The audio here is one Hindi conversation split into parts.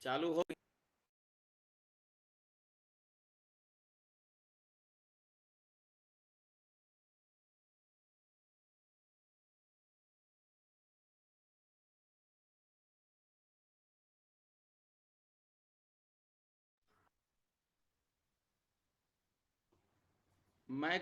चालू हो। मैं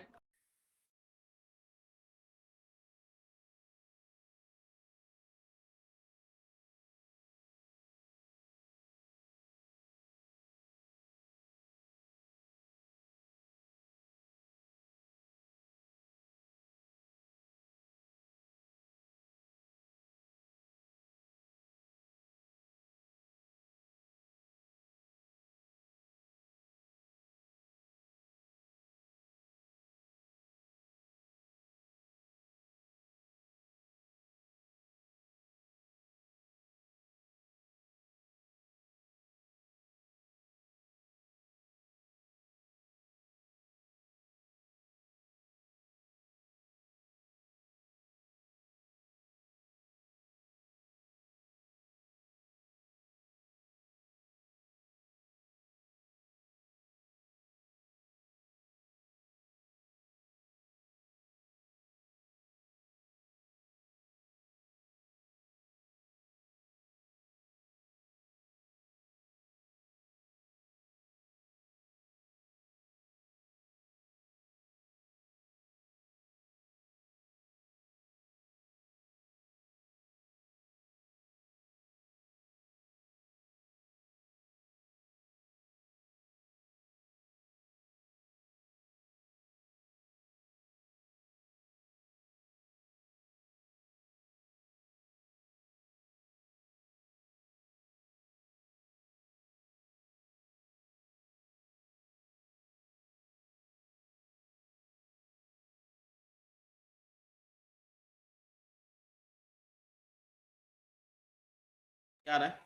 क्या रहा है?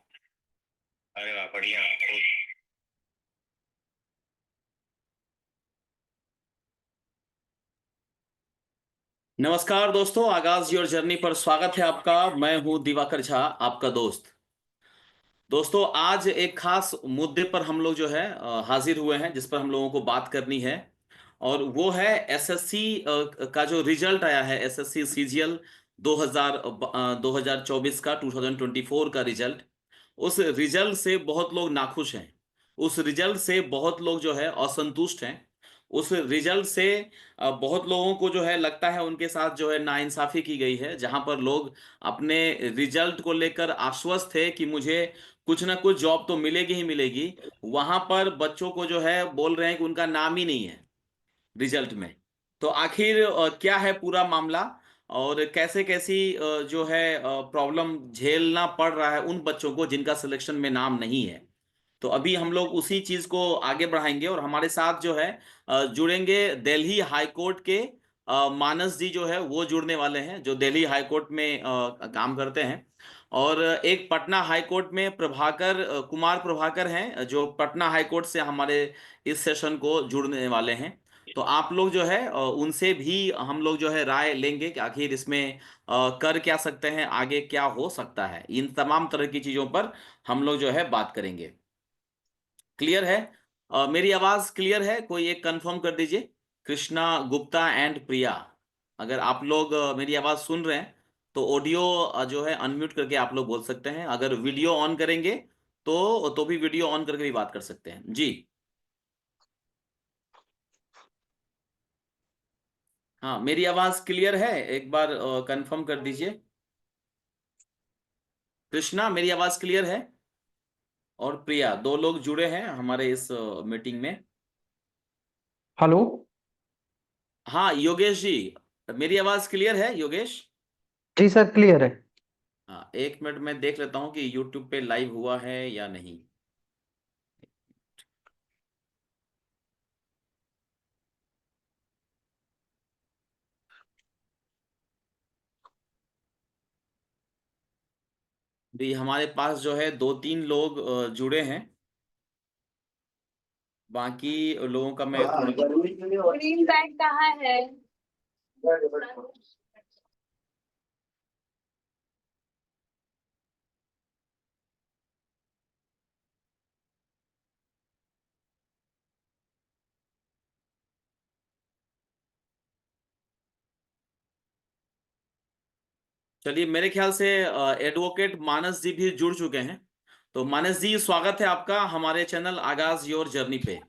अरे वाह बढ़िया। नमस्कार दोस्तों, आगाज योर जर्नी पर स्वागत है आपका। मैं हूं दिवाकर झा, आपका दोस्त। दोस्तों, आज एक खास मुद्दे पर हम लोग जो है हाजिर हुए हैं, जिस पर हम लोगों को बात करनी है। और वो है एसएससी का जो रिजल्ट आया है, एसएससी सीजीएल 2024 का 2024 का रिजल्ट। उस रिजल्ट से बहुत लोग नाखुश हैं। उस रिजल्ट से बहुत लोग जो है असंतुष्ट हैं। उस रिजल्ट से बहुत लोगों को जो है लगता है उनके साथ जो है नाइंसाफी की गई है, जहां पर लोग अपने रिजल्ट को लेकर आश्वस्त थे कि मुझे कुछ ना कुछ जॉब तो मिलेगी ही मिलेगी। वहां पर बच्चों को जो है बोल रहे हैं कि उनका नाम ही नहीं है रिजल्ट में। तो आखिर क्या है पूरा मामला, और कैसे कैसी जो है प्रॉब्लम झेलना पड़ रहा है उन बच्चों को जिनका सिलेक्शन में नाम नहीं है। तो अभी हम लोग उसी चीज को आगे बढ़ाएंगे, और हमारे साथ जो है जुड़ेंगे दिल्ली हाई कोर्ट के मानस जी जो है वो जुड़ने वाले हैं, जो दिल्ली हाई कोर्ट में काम करते हैं। और एक पटना हाई कोर्ट में प्रभाकर कुमार प्रभाकर हैं, जो पटना हाई कोर्ट से हमारे इस सेशन को जुड़ने वाले हैं। तो आप लोग जो है उनसे भी हम लोग जो है राय लेंगे कि आखिर इसमें कर क्या सकते हैं, आगे क्या हो सकता है। इन तमाम तरह की चीजों पर हम लोग जो है बात करेंगे। क्लियर है? मेरी आवाज क्लियर है? कोई एक कंफर्म कर दीजिए। कृष्णा, गुप्ता एंड प्रिया, अगर आप लोग मेरी आवाज सुन रहे हैं तो ऑडियो जो है अनम्यूट करके आप लोग बोल सकते हैं। अगर वीडियो ऑन करेंगे तो भी वीडियो ऑन करके भी बात कर सकते हैं जी। हाँ, मेरी आवाज क्लियर है? एक बार कंफर्म कर दीजिए। कृष्णा, मेरी आवाज क्लियर है? और प्रिया, दो लोग जुड़े हैं हमारे इस मीटिंग में। हेलो। हाँ योगेश जी, मेरी आवाज क्लियर है योगेश? जी सर, क्लियर है। हाँ, एक मिनट में देख लेता हूँ कि यूट्यूब पे लाइव हुआ है या नहीं। भी हमारे पास जो है दो तीन लोग जुड़े हैं। बाकी लोगों का मैं थोड़ा ग्रीन बैग कहाँ है? चलिए, मेरे ख्याल से एडवोकेट मानस जी भी जुड़ चुके हैं। तो मानस जी, स्वागत है आपका हमारे चैनल आगाज योर जर्नी पे।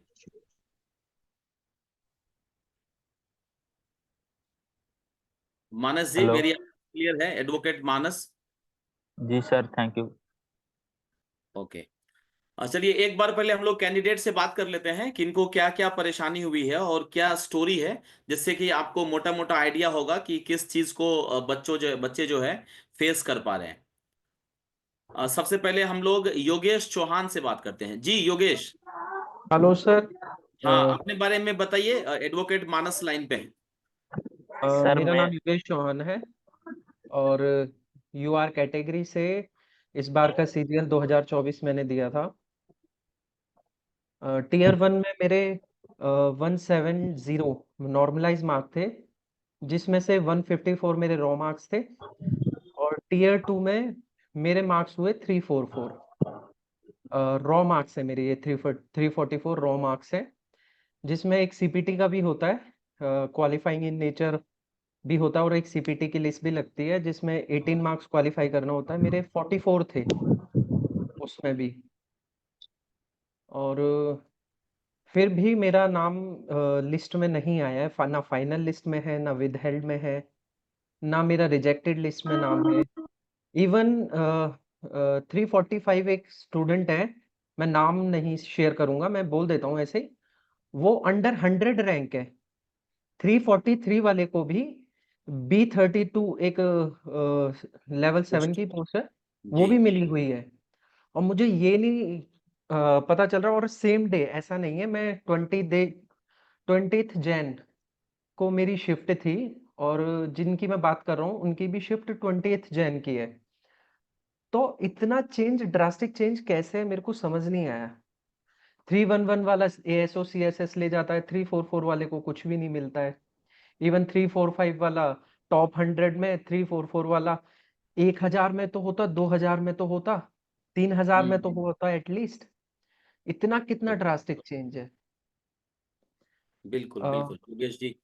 मानस जी, हेलो। मेरी क्लियर है? एडवोकेट मानस। जी सर, थैंक यू। ओके। चलिए, एक बार पहले हम लोग कैंडिडेट से बात कर लेते हैं कि इनको क्या क्या परेशानी हुई है और क्या स्टोरी है, जिससे कि आपको मोटा मोटा आइडिया होगा कि किस चीज को बच्चे जो है फेस कर पा रहे हैं। सबसे पहले हम लोग योगेश चौहान से बात करते हैं। जी योगेश। Hello sir. हाँ, अपने बारे में बताइए। एडवोकेट मानस लाइन पे है। सर मेरा मैं नाम योगेश चौहान है और यूआर कैटेगरी से इस बार का सीरियल 2024 मैंने दिया था। टीयर 1 में मेरे 170 नॉर्मलाइज मार्क थे, जिसमें से 154 मेरे रॉ मार्क्स थे, और टीयर 2 में मेरे मार्क्स हुए 344। रॉ मार्क्स है मेरे ये 344 रॉ मार्क्स है, जिसमें एक सीपीटी का भी होता है, क्वालिफाइंग इन नेचर भी होता है, और एक सीपीटी की लिस्ट भी लगती है जिसमें 18 मार्क्स क्वालिफाई करना होता है। मेरे 44 थे उसमें भी, और फिर भी मेरा नाम लिस्ट में नहीं आया है, ना फाइनल लिस्ट में है, ना विदहेल्ड में है, ना मेरा रिजेक्टेड लिस्ट में नाम है। इवन 345 एक स्टूडेंट है, मैं नाम नहीं शेयर करूंगा, मैं बोल देता हूँ ऐसे ही, वो अंडर 100 रैंक है। 343 वाले को भी B32 एक लेवल 7 की पोस्ट है, वो जी। भी मिली हुई है। और मुझे ये नहीं पता चल रहा, और सेम डे ऐसा नहीं है, मैं 20 जैन को मेरी शिफ्ट थी, और जिनकी मैं बात कर रहा हूँ उनकी भी शिफ्ट 20 जैन की है। तो इतना चेंज, ड्रास्टिक चेंज कैसे है, मेरे को समझ नहीं आया। 311 वाला एएसओ सीएसएस ले जाता है, 344 वाले को कुछ भी नहीं मिलता है। इवन 345 वाला टॉप 100 में, 344 वाला 1000 में तो होता, 2000 में तो होता, 3000 में तो हम्म। होता एटलीस्ट। इतना कितना ड्रास्टिक चेंज है। बिल्कुल अ, बिल्कुल योगेश जी।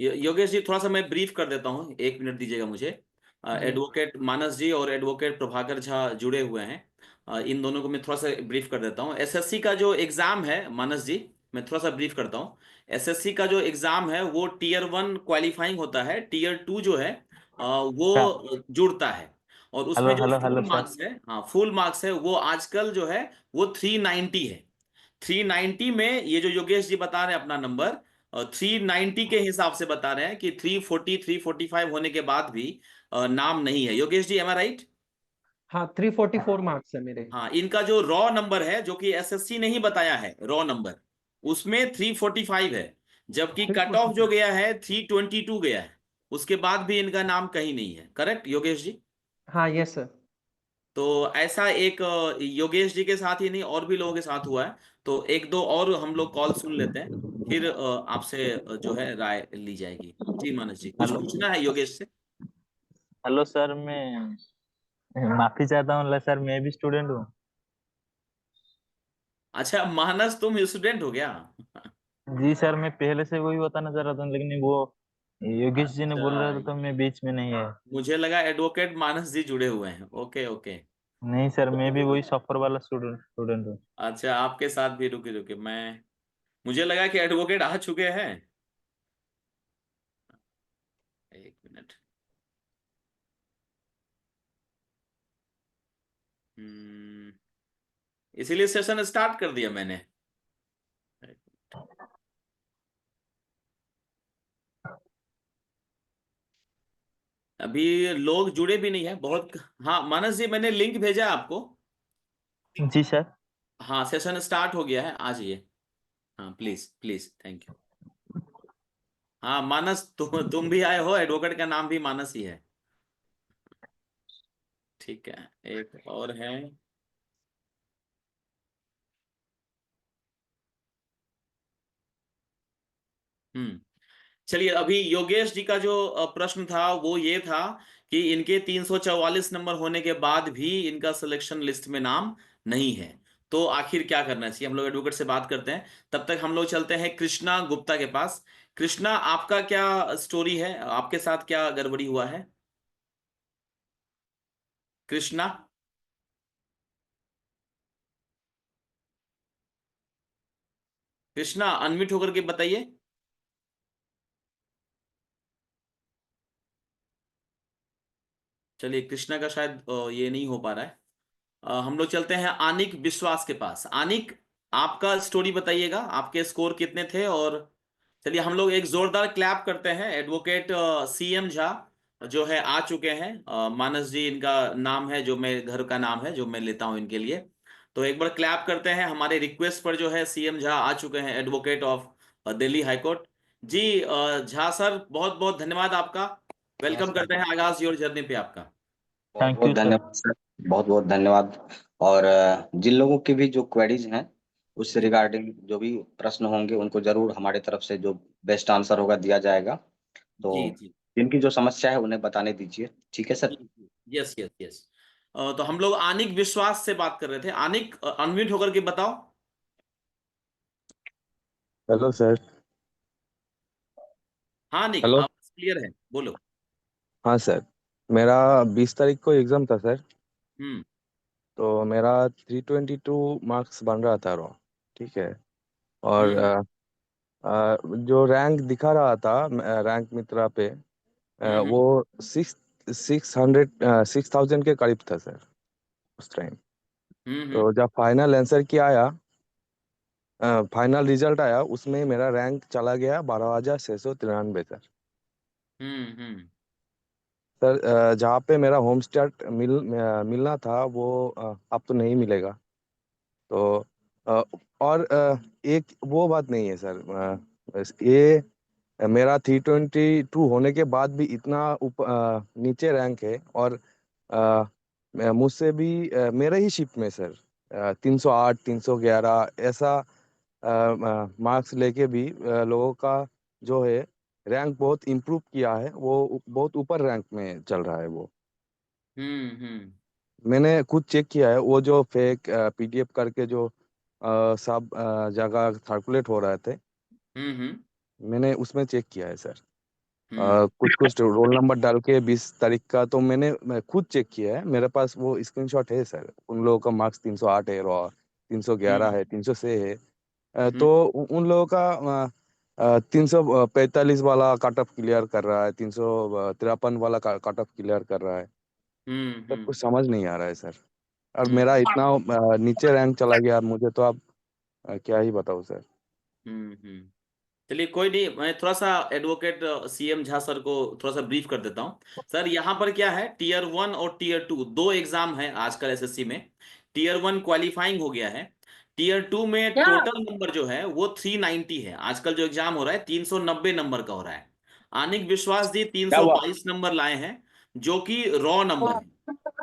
योगेश जी, थोड़ा सा मैं ब्रीफ कर देता हूँ, 1 मिनट दीजिएगा मुझे। जी एडवोकेट मानस जी और एडवोकेट प्रभाकर झा जुड़े हुए हैं। इन दोनों को मैं थोड़ा सा ब्रीफ कर देता हूँ। एसएससी का जो एग्जाम है मानस जी, मैं थोड़ा सा ब्रीफ करता हूँ। एसएससी का जो एग्जाम है वो टीयर 1 क्वालिफाइंग होता है। टीयर 2 जो है क्या? वो जुड़ता है। और उसमें हेलो जो hello hello full sir. Marks है, हाँ फुल मार्क्स है, वो आजकल जो है वो 390 है। 390 में ये जो योगेश जी बता रहे हैं अपना नंबर, 390 के हिसाब से बता रहे हैं कि 340 345 होने के बाद भी नाम नहीं है। योगेश जी, एम आई राइट? हाँ, 344 मार्क्स है मेरे। हाँ, इनका जो रॉ नंबर है, जो कि एसएससी ने ही बताया है रॉ नंबर, उसमें 345 है। जबकि कट ऑफ जो 345। गया है 322 गया है। उसके बाद भी इनका नाम कहीं नहीं है। करेक्ट योगेश जी? हाँ, यस सर। तो ऐसा एक योगेश जी के साथ ही नहीं, और भी लोगों के साथ हुआ है। तो एक दो और हम लोग कॉल सुन लेते हैं, फिर आपसे जो है राय ली जाएगी। जी मानस जी, कुछ हेलो। पूछना है योगेश से? हेलो सर, मैं माफी चाहता हूँ सर, मैं भी स्टूडेंट हूँ। अच्छा मानस, तुम स्टूडेंट हो गया? जी सर, मैं पहले से वही बताना चाह रहा था, लेकिन वो योगेश जी ने बोल रहा अच्छा, था तो मैं बीच में नहीं आया। मुझे लगा एडवोकेट मानस जी जुड़े हुए हैं। Okay okay. नहीं सर, मैं भी वही सफर वाला स्टूडेंट स्टूडेंट हूँ। अच्छा, आपके साथ भी, रुके रुके, मैं मुझे लगा कि एडवोकेट आ चुके हैं। 1 मिनट। हम्म, इसीलिए सेशन स्टार्ट कर दिया मैंने। अभी लोग जुड़े भी नहीं है बहुत। हाँ मानस जी, मैंने लिंक भेजा है आपको। जी सर। हाँ, सेशन स्टार्ट हो गया है, आ जाइए। हाँ प्लीज प्लीज, थैंक यू। हाँ मानस, तुम भी आए हो, एडवोकेट का नाम भी मानस ही है। ठीक है, एक और है। हम्म। चलिए, अभी योगेश जी का जो प्रश्न था वो ये था कि इनके 344 नंबर होने के बाद भी इनका सिलेक्शन लिस्ट में नाम नहीं है। तो आखिर क्या करना चाहिए? हम लोग एडवोकेट से बात करते हैं। तब तक हम लोग चलते हैं कृष्णा गुप्ता के पास। कृष्णा, आपका क्या स्टोरी है? आपके साथ क्या गड़बड़ी हुआ है? कृष्णा। कृष्णा अनम्यूट होकर के बताइए। चलिए कृष्णा का शायद ये नहीं हो पा रहा है। हम लोग चलते हैं आनिक विश्वास के पास। आनिक, आपका स्टोरी बताइएगा, आपके स्कोर कितने थे। और चलिए हम लोग एक जोरदार क्लैप करते हैं। एडवोकेट सीएम झा जो है आ चुके हैं। मानस जी इनका नाम है, जो मैं घर का नाम है जो मैं लेता हूं इनके लिए। तो एक बार क्लैप करते हैं। हमारे रिक्वेस्ट पर जो है सीएम झा आ चुके हैं, advocate of Delhi high court. जी झा सर, बहुत बहुत धन्यवाद आपका। वेलकम नमस्कार। करते हैं आगाज योर जर्नी पे आपका। बहुत थैंक बहुत यू सर। धन्यवाद सर। बहुत बहुत धन्यवाद। और जिन लोगों की भी जो क्वेरीज हैं उससे रिगार्डिंग जो भी प्रश्न होंगे उनको जरूर हमारे तरफ से जो बेस्ट आंसर होगा दिया जाएगा। तो जी जी जिनकी जो समस्या है उन्हें बताने दीजिए। ठीक है सर। जी। Yes yes yes. तो हम लोग आनिक विश्वास से बात कर रहे थे। आनिक अनम्यूट होकर के बताओ। Hello sir. हाँ निक, हेलो। आवाज क्लियर है, बोलो। हाँ सर, मेरा 20 तारीख को एग्ज़ाम था सर। हम्म तो मेरा 322 मार्क्स बन रहा था रो। ठीक है। और हम्म जो रैंक दिखा रहा था रैंक मित्रा पे हम्म वो 6,000 के करीब था सर उस टाइम। हम्म तो जब फाइनल आंसर की आया, फाइनल रिजल्ट आया, उसमें मेरा रैंक चला गया 12,693 सर। हम्म। सर जहाँ पे मेरा होम स्टेट मिलना था वो अब तो नहीं मिलेगा। तो अ, और एक वो बात नहीं है सर। ये मेरा 322 होने के बाद भी इतना नीचे रैंक है। और मुझसे भी मेरे ही शिफ्ट में सर 308 311 ऐसा मार्क्स लेके भी लोगों का जो है रैंक बहुत इम्प्रूव किया है। वो बहुत ऊपर रैंक में चल रहा है वो। हम्म। मैंने खुद चेक किया है। वो जो फेक पीडीएफ करके जो सब जगह सर्कुलेट हो रहे थे, हम्म मैंने उसमें चेक किया है सर। हम्म कुछ कुछ रोल नंबर डाल के 20 तारीख का तो मैं खुद चेक किया है। मेरे पास वो स्क्रीनशॉट है सर। उन लोगों का मार्क्स 308 है और 311 हम्म है, 306 है। हम्म तो उन लोगों का 345 वाला कट ऑफ क्लियर कर रहा है, 353 वाला कट ऑफ क्लियर कर रहा है। सर हम्म कुछ समझ नहीं आ रहा है सर। और हम्म मेरा इतना नीचे रैंक चला गया, मुझे तो अब क्या ही बताऊँ सर। हम्म। चलिए कोई नहीं, मैं थोड़ा सा एडवोकेट सीएम झा सर को थोड़ा सा ब्रीफ कर देता हूँ। सर यहाँ पर क्या है, टीयर 1 और टीयर 2 दो एग्जाम है आजकल एसएससी में। टीयर 1 क्वालिफाइंग हो गया है। टीयर 2 में टोटल नंबर जो है वो 390 है। आजकल जो एग्जाम हो रहा है 390 नंबर का हो रहा है। आनिक विश्वास जी क्या हुआ? 322 नंबर लाए हैं, जो कि रॉ नंबर है।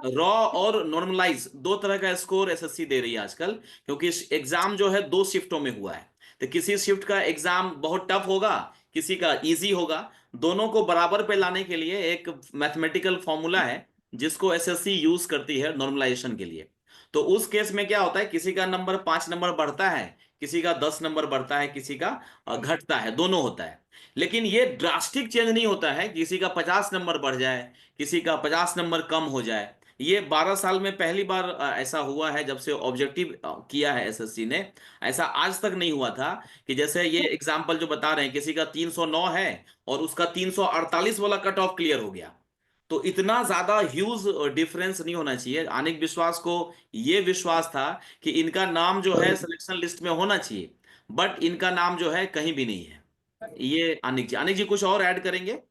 रॉ और नॉर्मलाइज दो तरह का स्कोर एसएससी दे रही है आजकल, क्योंकि एग्जाम जो है दो शिफ्टों में हुआ है। तो किसी शिफ्ट का एग्जाम बहुत टफ होगा, किसी का इजी होगा। दोनों को बराबर पे लाने के लिए एक मैथमेटिकल फॉर्मूला है जिसको एसएससी यूज करती है नॉर्मलाइजेशन के लिए। तो उस केस में क्या होता है, किसी का नंबर 5 नंबर बढ़ता है, किसी का 10 नंबर बढ़ता है, किसी का घटता है, दोनों होता है। लेकिन ये ड्रास्टिक चेंज नहीं होता है, किसी का 50 नंबर बढ़ जाए, किसी का 50 नंबर कम हो जाए। ये 12 साल में पहली बार ऐसा हुआ है जब से ऑब्जेक्टिव किया है एसएससी ने। ऐसा आज तक नहीं हुआ था कि जैसे ये एग्जाम्पल जो बता रहे हैं, किसी का 309 है और उसका 348 वाला कट ऑफ क्लियर हो गया। तो इतना ज्यादा ह्यूज डिफरेंस नहीं होना चाहिए। आनिक विश्वास को ये विश्वास था कि इनका नाम जो है सिलेक्शन लिस्ट में होना चाहिए, बट इनका नाम जो है कहीं भी नहीं है। ये आनिक जी कुछ और ऐड करेंगे?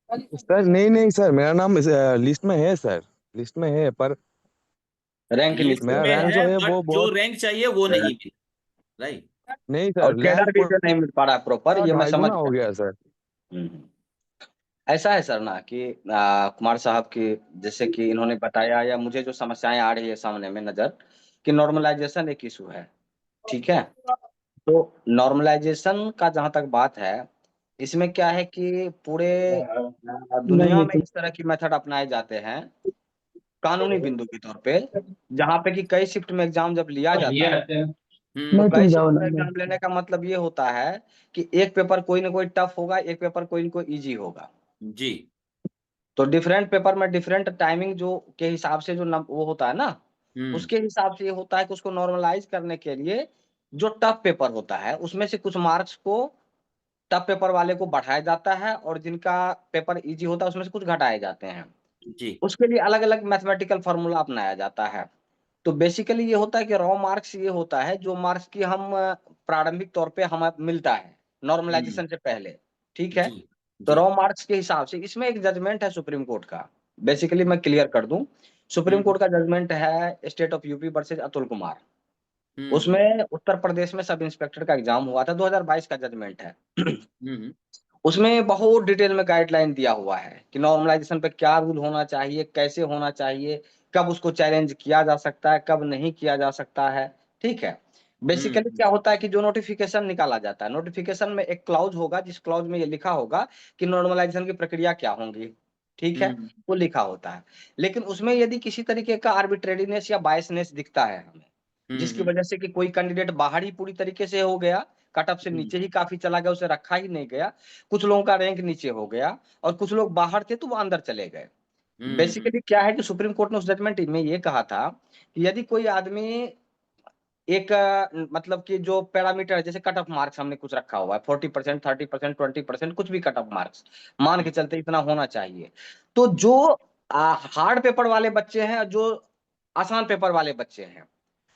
सर नहीं नहीं सर, मेरा नाम लिस्ट में है सर। लिस्ट में है पर रैंक लिस्ट लिस्ट में मेरा में रैंक है जो है बट वो जो बहुत रैंक चाहिए वो नहीं मिला। राइट। नहीं और सर। कैडर रैंक भी जो नहीं मिल पा रहा है प्रॉपर, पूरा ये मैं 2.5 समझ गुना हो गया। गया सर। हम्म। ऐसा है सर ना कि कुमार साहब की जैसे कि इन्होंने बताया या मुझे जो समस्याएं आ रही है सामने में नजर, कि नॉर्मलाइजेशन एक इशू है। ठीक है। तो नॉर्मलाइजेशन का जहां तक बात है, इसमें क्या है कि पूरे दुनिया में इस तरह की मेथड अपनाए जाते हैं कानूनी बिंदु के तौर पे, जहां पे कि कई शिफ्ट में एग्जाम जब लिया जाता है तो कई शिफ्ट में एग्जाम लेने का मतलब ये होता है कि एक पेपर कोई ना कोई टफ होगा, एक पेपर कोई ना कोई इजी होगा। जी। तो डिफरेंट पेपर में डिफरेंट टाइमिंग जो के हिसाब से जो वो होता है ना, उसके हिसाब से ये होता है कि उसको नॉर्मलाइज करने के लिए जो टफ पेपर होता है उसमें से कुछ मार्क्स को टफ पेपर वाले को बढ़ाया जाता है, और जिनका पेपर इजी होता है उसमें से कुछ घटाए जाते हैं। जी उसके लिए अलग अलग मैथमेटिकल फॉर्मूला अपनाया जाता है। तो बेसिकली ये होता है कि रॉ मार्क्स ये होता है जो मार्क्स की हम प्रारंभिक तौर पे हमें मिलता है नॉर्मलाइजेशन से पहले, ठीक है। जी तो जी रॉ मार्क्स के हिसाब से इसमें एक जजमेंट है सुप्रीम कोर्ट का। बेसिकली मैं क्लियर कर दूं, सुप्रीम कोर्ट का जजमेंट है state of UP versus Atul Kumar. हम्म उसमें उत्तर प्रदेश में सब इंस्पेक्टर का एग्जाम हुआ था, 2022 का जजमेंट है। हम्म उसमें बहुत डिटेल में गाइडलाइन दिया हुआ है कि नॉर्मलाइजेशन पे क्या रूल होना चाहिए, कैसे होना चाहिए, कब उसको चैलेंज किया जा सकता है, कब नहीं किया जा सकता है, ठीक है। बेसिकली हम्म क्या होता है कि जो नोटिफिकेशन निकाला जाता है, नोटिफिकेशन में एक क्लाउज होगा जिस क्लाउज में ये लिखा होगा कि नॉर्मलाइजेशन की प्रक्रिया क्या होंगी, ठीक है, हम्म वो लिखा होता है। लेकिन उसमें यदि किसी तरीके का आर्बिट्रेरीनेस या बायसनेस दिखता है हमें, जिसकी हम्म वजह से कि कोई कैंडिडेट बाहर ही पूरी तरीके से हो गया, कट ऑफ से नीचे ही काफी चला गया, उसे रखा ही नहीं गया, कुछ लोगों का रैंक नीचे हो गया और कुछ लोग बाहर थे तो वो अंदर चले गए। हम्म बेसिकली क्या है कि सुप्रीम कोर्ट ने उस जजमेंट में ये कहा था कि यदि कोई आदमी एक मतलब कि जो पैरामीटर जैसे कट ऑफ मार्क्स हमने कुछ रखा हुआ है 40%, 30%, 20%, कुछ भी कट ऑफ मार्क्स मान के चलते इतना होना चाहिए। तो जो हार्ड पेपर वाले बच्चे हैं, जो आसान पेपर वाले बच्चे हैं,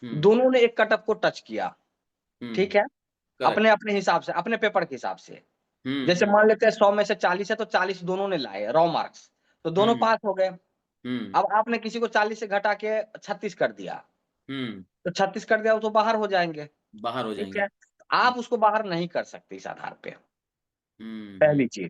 दोनों ने एक कट ऑफ को टच किया, ठीक है, करेक्ट अपने अपने हिसाब से, अपने पेपर के हिसाब से। जैसे मान लेते हैं 100 में से 40 है तो 40 दोनों ने लाए रॉ मार्क्स, तो दोनों पास हो गए। अब आपने किसी को 40 से घटा के 36 कर दिया, हम्म तो 36 कर दिया वो तो बाहर हो जाएंगे, बाहर हो ठीक जाएंगे है। आप उसको बाहर नहीं कर सकते इस आधार पे, हम्म पहली चीज।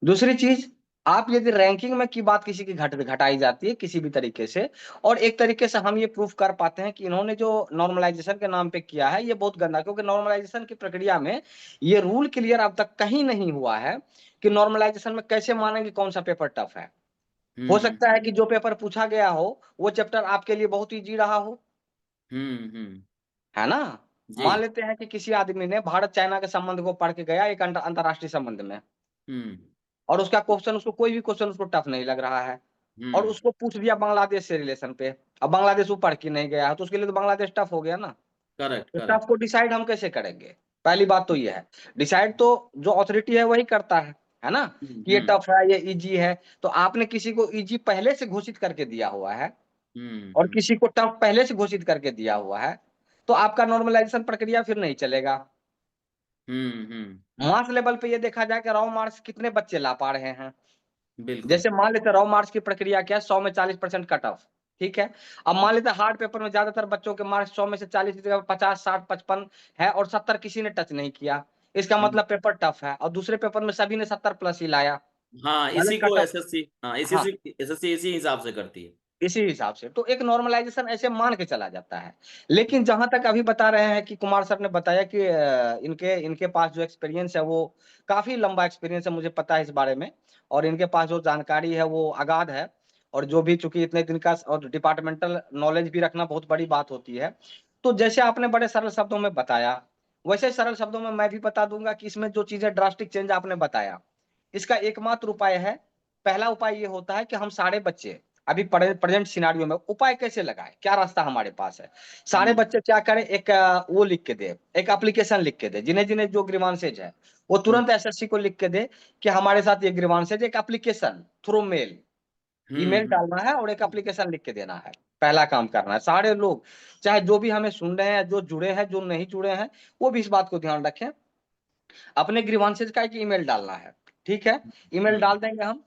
दूसरी चीज, आप यदि रैंकिंग में की बात किसी की घटाई जाती है किसी भी तरीके से, और एक तरीके से हम ये प्रूफ कर पाते हैं कि इन्होंने जो नॉर्मलाइजेशन के नाम पे किया है ये बहुत गंदा, क्योंकि नॉर्मलाइजेशन की प्रक्रिया में ये रूल क्लियर अब तक कहीं नहीं हुआ है कि नॉर्मलाइजेशन में कैसे मानेंगे कौन सा पेपर टफ है। हो हम्म सकता है कि जो पेपर पूछा गया हो वो चैप्टर आपके लिए बहुत इजी रहा हो, हम्म है ना। जी मान लेते हैं कि किसी आदमी ने भारत चाइना के संबंध को पढ़ के गया एक अंतरराष्ट्रीय संबंध में, हम्म और उसका क्वेश्चन, उसको कोई भी क्वेश्चन उसको टफ नहीं लग रहा है, और उसको पूछ दिया बांग्लादेश से रिलेशन पे। अब बांग्लादेश वो पढ़ के नहीं गया है तो उसके लिए तो बांग्लादेश टफ हो गया ना। करेक्ट तो टफ करेक्ट को डिसाइड हम कैसे करेंगे? पहली बात तो ये है, डिसाइड तो जो अथॉरिटी है वही करता है ना, कि ये टफ है ये इजी है। तो आपने किसी को इजी पहले से घोषित करके दिया हुआ है और हम्म किसी को टफ पहले से घोषित करके दिया हुआ है, तो आपका नॉर्मलाइजेशन प्रक्रिया फिर नहीं चलेगा। हम्म मास लेवल पे ये देखा जाए कि रॉ मार्क्स कितने बच्चे ला पा रहे हैं। बिल्कुल जैसे मान लेते हैं रॉ मार्क्स की प्रक्रिया क्या है, 100 में 40% कट ऑफ, ठीक है। अब मान लेते हैं हार्ड पेपर में ज्यादातर बच्चों के मार्क्स 100 में से 40 की जगह 50, 60, 55 है और 70 किसी ने टच नहीं किया, इसका हम्म, मतलब पेपर टफ है। और दूसरे पेपर में सभी ने 70 प्लस ही लाया, हाँ भले इसी को कट ऑफ, एसएससी हाँ हाँ, एसएससी इसी हिसाब से करती है इसी हिसाब से तो एक नॉर्मलाइजेशन ऐसे मान के चला जाता है। लेकिन जहां तक अभी बता रहे हैं कि कुमार सर ने बताया कि इनके इनके पास जो एक्सपीरियंस है वो काफी लंबा एक्सपीरियंस है, मुझे पता है इस बारे में, और इनके पास जो जानकारी है वो अगाध है। और जो भी, चूंकि इतने दिन का और डिपार्टमेंटल नॉलेज भी रखना बहुत बड़ी बात होती है। तो जैसे आपने बड़े सरल शब्दों में बताया, वैसे सरल शब्दों में मैं भी बता दूंगा कि इसमें जो चीजें ड्रास्टिक चेंज आपने बताया, इसका एकमात्र उपाय है। पहला उपाय ये होता है कि हम सारे बच्चे अभी प्रेजेंट सिनारियो में उपाय कैसे लगाएं, क्या रास्ता हमारे पास है। सारे बच्चे क्या करें, एक वो लिख के दे, एक एप्लीकेशन लिख के दे, जिन्हें जिन्हें जो ग्रीवांसेज है वो तुरंत एसएससी को लिख के दे कि हमारे साथ ये ग्रीवांसेज, एक एप्लीकेशन थ्रू मेल, ईमेल हम्म डालना है और एक एप्लीकेशन लिख के देना है। पहला काम करना है सारे लोग, चाहे जो भी हमें सुन रहे हैं, जो जुड़े हैं, जो नहीं जुड़े हैं, वो भी इस बात को ध्यान रखें। अपने ग्रीवांसेज का एक ईमेल डालना है, ठीक है। ईमेल हम्म डाल देंगे हम,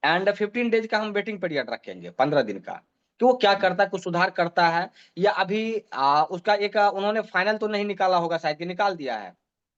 एंड 15 डेज का हम वेटिंग पीरियड रखेंगे, 15 दिन का, कि वो क्या करता है, कुछ सुधार करता है या अभी उसका एक उन्होंने फाइनल तो नहीं निकाला होगा, शायद कि निकाल दिया है।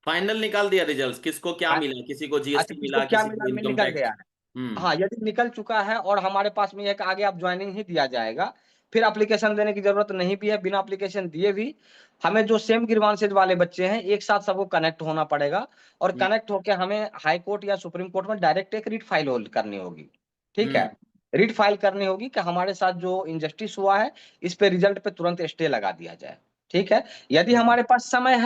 फाइनल निकाल दिया रिजल्ट किसको क्या मिला किसी को अच्छा, जीएसटी किसको मिला क्या किसी मिला को में इनकम निकल गया टैक्स है। हाँ, यदि निकल चुका है और हमारे पास में यह कि आगे आप ज्वाइनिंग ही दिया जाएगा, फिर एप्लीकेशन देने की जरूरत नहीं भी है। बिना एप्लीकेशन दिए भी हमें जो सेम ग्रीवांसेज वाले बच्चे हैं एक साथ सबको कनेक्ट होना पड़ेगा, और कनेक्ट होकर हमें हाई कोर्ट या सुप्रीम कोर्ट में डायरेक्ट एक रिट फाइल होल्ड करनी होगी, ठीक है। हम्म रिट फाइल करनी होगी कि हमारे साथ जो इनजस्टिस हुआ है इस पे रिजल्ट पे तुरंत स्टे लगा दिया जाए, ठीक है। यदि हमारे पास समय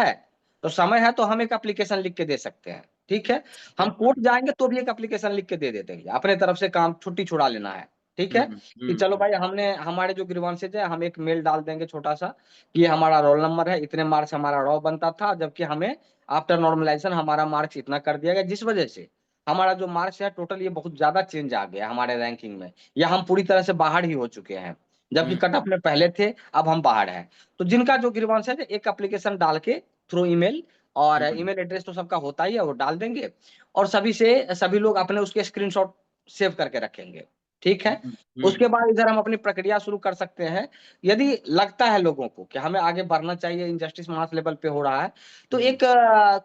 है तो हम एक एप्लीकेशन लिख के दे सकते हैं, ठीक है। हम कोर्ट जाएंगे तो भी एक एप्लीकेशन लिख के दे देते हैं, अपने तरफ से काम छुट्टी छुड़ा लेना है, ठीक है। कि चलो भाई हमने हमारे जो ग्रीवांसेज है, हम एक मेल डाल देंगे छोटा सा कि ये हमारा रोल नंबर है, इतने मार्क्स हमारा रॉ बनता था, जबकि हमें आफ्टर नॉर्मलाइजेशन हमारा मार्क्स इतना कर दिया गया, जिस वजह से हमारा जो मार्क्स है टोटल ये बहुत ज्यादा चेंज आ गया हमारे रैंकिंग में, या हम पूरी तरह से बाहर ही हो चुके हैं, जबकि कट ऑफ में पहले थे, अब हम बाहर हैं। तो जिनका जो ग्रीवांस है एक एप्लीकेशन डाल के थ्रू ईमेल, और ईमेल एड्रेस तो सबका होता ही है, वो डाल देंगे, और सभी लोग अपने उसके स्क्रीनशॉट सेव करके रखेंगे, ठीक है। उसके बाद इधर हम अपनी प्रक्रिया शुरू कर सकते हैं। यदि लगता है लोगों को कि हमें आगे बढ़ना चाहिए, इनजस्टिस मास लेवल पे हो रहा है, तो एक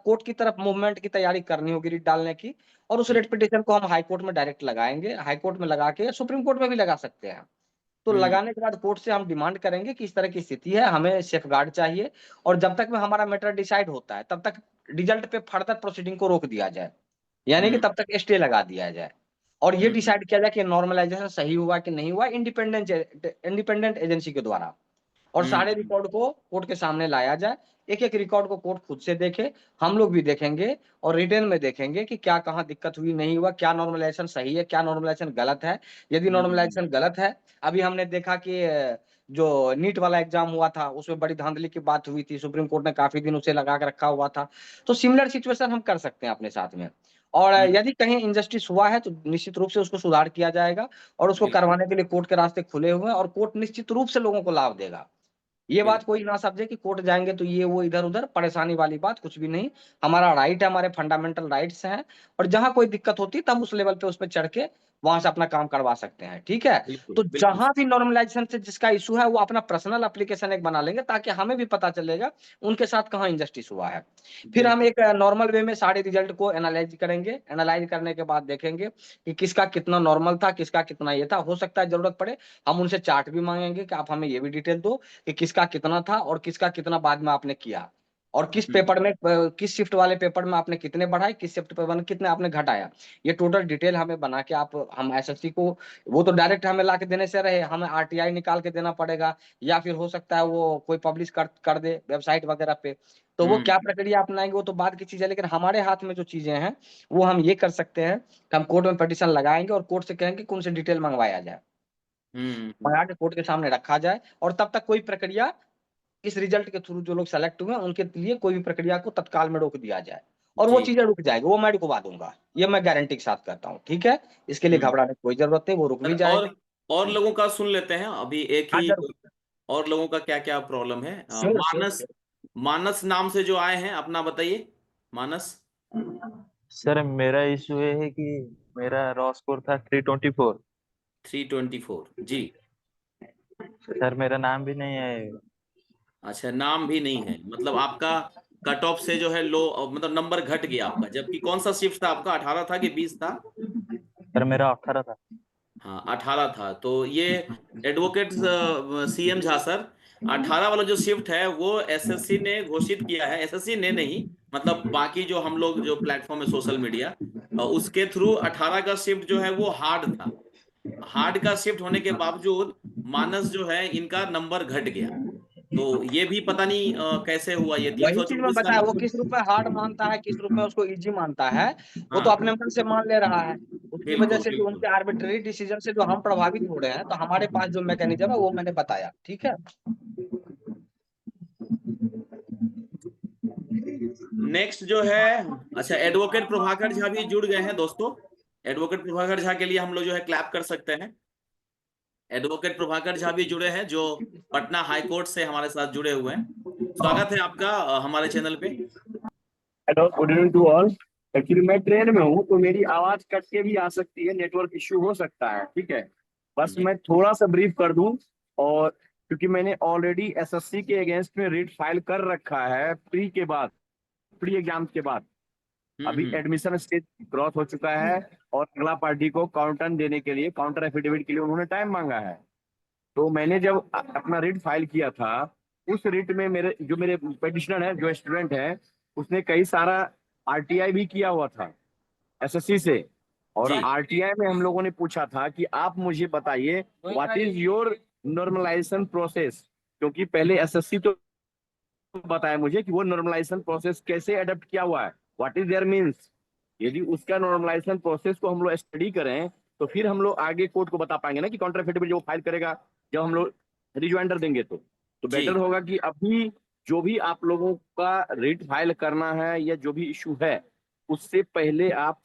कोर्ट की तरफ मूवमेंट की तैयारी करनी होगी, रिट डालने की, और उस रिट पिटीशन को हम हाई कोर्ट में डायरेक्ट लगाएंगे, हाई कोर्ट में लगा के सुप्रीम कोर्ट में भी लगा सकते हैं। तो लगाने के बाद कोर्ट से हम डिमांड करेंगे कि इस तरह की स्थिति है, हमें सेफ गार्ड चाहिए, और जब तक में हमारा मैटर डिसाइड होता है तब तक रिजल्ट पे फर्दर प्रोसीडिंग को रोक दिया जाए, यानी कि तब तक स्टे लगा दिया जाए, और ये डिसाइड किया जाए कि नॉर्मलाइजेशन सही हुआ कि नहीं हुआ, इंडिपेंडेंट एजेंसी के द्वारा, और सारे रिकॉर्ड को कोर्ट के सामने लाया जाए। एक एक रिकॉर्ड को कोर्ट खुद से देखे, हम लोग भी देखेंगे, और रिटर्न में देखेंगे कि क्या कहाँ दिक्कत हुई, नहीं हुआ, क्या नॉर्मलाइजेशन सही है, क्या नॉर्मलाइजेशन गलत है। यदि नॉर्मलाइजेशन गलत है, अभी हमने देखा कि जो नीट वाला एग्जाम हुआ था उसमें बड़ी धांधली की बात हुई थी, सुप्रीम कोर्ट ने काफी दिन उसे लगा के रखा हुआ था। तो सिमिलर सिचुएशन हम कर सकते हैं अपने साथ में, और यदि कहीं इनजस्टिस हुआ है तो निश्चित रूप से उसको सुधार किया जाएगा, और उसको करवाने के लिए कोर्ट के रास्ते खुले हुए हैं, और कोर्ट निश्चित रूप से लोगों को लाभ देगा। ये बात कोई ना समझे कि कोर्ट जाएंगे तो ये वो इधर उधर परेशानी वाली बात कुछ भी नहीं। हमारा राइट है, हमारे फंडामेंटल राइट्स हैं, और जहां कोई दिक्कत होती है तो हम उस लेवल पे उस पर चढ़ के वहां से अपना काम करवा सकते हैं, ठीक है। तो जहां भी नॉर्मलाइजेशन से जिसका इशू है वो अपना पर्सनल एप्लीकेशन एक बना लेंगे, ताकि हमें भी पता चलेगा उनके साथ कहाँ इंजस्टिस हुआ है। फिर हम एक नॉर्मल वे में सारे रिजल्ट को एनालाइज करेंगे, एनालाइज करने के बाद देखेंगे कि किसका कितना नॉर्मल था, किसका कितना ये था। हो सकता है जरूरत पड़े हम उनसे चार्ट भी मांगेंगे कि आप हमें ये भी डिटेल दो कि किसका कितना था और किसका कितना बाद में आपने किया, और किस पेपर में, किस शिफ्ट वाले पेपर में आपने कितने बढ़ाए, किस शिफ्ट पेपर में कितने आपने घटाया। ये टोटल डिटेल हमें बना के आप, हम एसएससी को, वो तो डायरेक्ट हमें ला के देने से रहे, हमें आरटीआई निकाल के देना पड़ेगा, या फिर हो सकता है वो कोई पब्लिश कर दे वेबसाइट वगैरह पे। तो वो क्या प्रक्रिया अपनाएंगे वो तो बाद की चीज है, लेकिन हमारे हाथ में जो चीजें हैं वो हम ये कर सकते हैं कि हम कोर्ट में पिटीशन लगाएंगे, और कोर्ट से कहेंगे कि उनसे डिटेल मंगवाया जाए, मंगा के कोर्ट के सामने रखा जाए, और तब तक कोई प्रक्रिया इस रिजल्ट के थ्रू जो लोग सेलेक्ट हुए उनके लिए कोई भी प्रक्रिया को तत्काल में रोक दिया जाए, और वो चीजें रुक जाएगी, वो मैं रुकवा दूंगा, ये मैं गारंटी के साथ करता हूँ, ठीक है। इसके लिए घबराने की कोई जरूरत नहीं, वो रुक भी जाएगी। और लोगों का सुन लेते हैं अभी एक ही, और लोगों का क्या क्या प्रॉब्लम है। मानस, मानस नाम से जो आए हैं, अपना बताइए मानस। सर मेरा इशू ये है कि मेरा रॉ स्कोर था 324। 324 जी। सर मेरा नाम भी नहीं है। अच्छा, नाम भी नहीं है, मतलब आपका कट ऑफ से जो है लो, मतलब नंबर घट गया आपका। जबकि कौन सा शिफ्ट था आपका, 18 था कि 20 था? सर मेरा 18 था। हाँ 18 था। तो ये एडवोकेट सीएम झा सर, 18 वाला जो शिफ्ट है वो एसएससी ने घोषित किया है। एसएससी ने नहीं, मतलब बाकी जो हम लोग जो प्लेटफॉर्म है सोशल मीडिया, उसके थ्रू 18 का शिफ्ट जो है वो हार्ड था। हार्ड का शिफ्ट होने के बावजूद मानस जो है इनका नंबर घट गया। तो ये भी पता नहीं कैसे हुआ। ये वही चीज मैं 324 का बताया, वो नंबर। किस रूप में हार्ड मानता है, किस रूप में उसको इजी मानता है, वो तो हाँ अपने मन से मान ले रहा है। उसकी वजह बिल्कुल से जो बिल्कुल। उनके आर्बिट्रेरी डिसीजन से जो हम प्रभावित हो रहे हैं, तो हमारे पास जो मैकेनिज्म है वो मैंने बताया, ठीक है। नेक्स्ट जो है, अच्छा एडवोकेट प्रभाकर झा भी जुड़ गए हैं दोस्तों। एडवोकेट प्रभाकर झा के लिए हम लोग जो है क्लैप कर सकते हैं। एडवोकेट प्रभाकर झा भी जुड़े हैं, जो पटना हाई कोर्ट से हमारे साथ जुड़े हुए हैं। स्वागत है आपका हमारे चैनल पे। Hello, good evening to all. Actually मैं ट्रेन में हूँ तो मेरी आवाज कट के भी आ सकती है, नेटवर्क इश्यू हो सकता है, ठीक है। बस मैं थोड़ा सा ब्रीफ कर दूं, और क्योंकि मैंने ऑलरेडी एसएससी के अगेंस्ट में रिट फाइल कर रखा है प्री एग्जाम के बाद। अभी एडमिशन स्टेज क्रॉस हो चुका है, और अगला पार्टी को काउंटर देने के लिए, काउंटर एफिडेविट के लिए उन्होंने टाइम मांगा है। तो मैंने जब अपना रिट फाइल किया था, उस रिट में मेरे पिटिशनर है, जो स्टूडेंट है, उसने कई सारा आरटीआई भी किया हुआ था एसएससी से। और आरटीआई में हम लोगों ने पूछा था कि आप मुझे बताइए what is your normalization process, क्योंकि पहले एसएससी तो बताया मुझे कि वो नॉर्मलाइजेशन प्रोसेस कैसे अडॉप्ट किया हुआ है, व्हाट इज देयर मीन्स। यदि उसका नॉर्मलाइजेशन प्रोसेस को हम लोग स्टडी करें तो फिर हम लोग आगे कोर्ट को बता पाएंगे ना कि काउंटर एफिडेविट जो फाइल करेगा जब हम लोग रिज्वाइंडर देंगे तो जी बेटर होगा कि अभी जो भी आप लोगों का रिट फाइल करना है या जो भी इशू है उससे पहले आप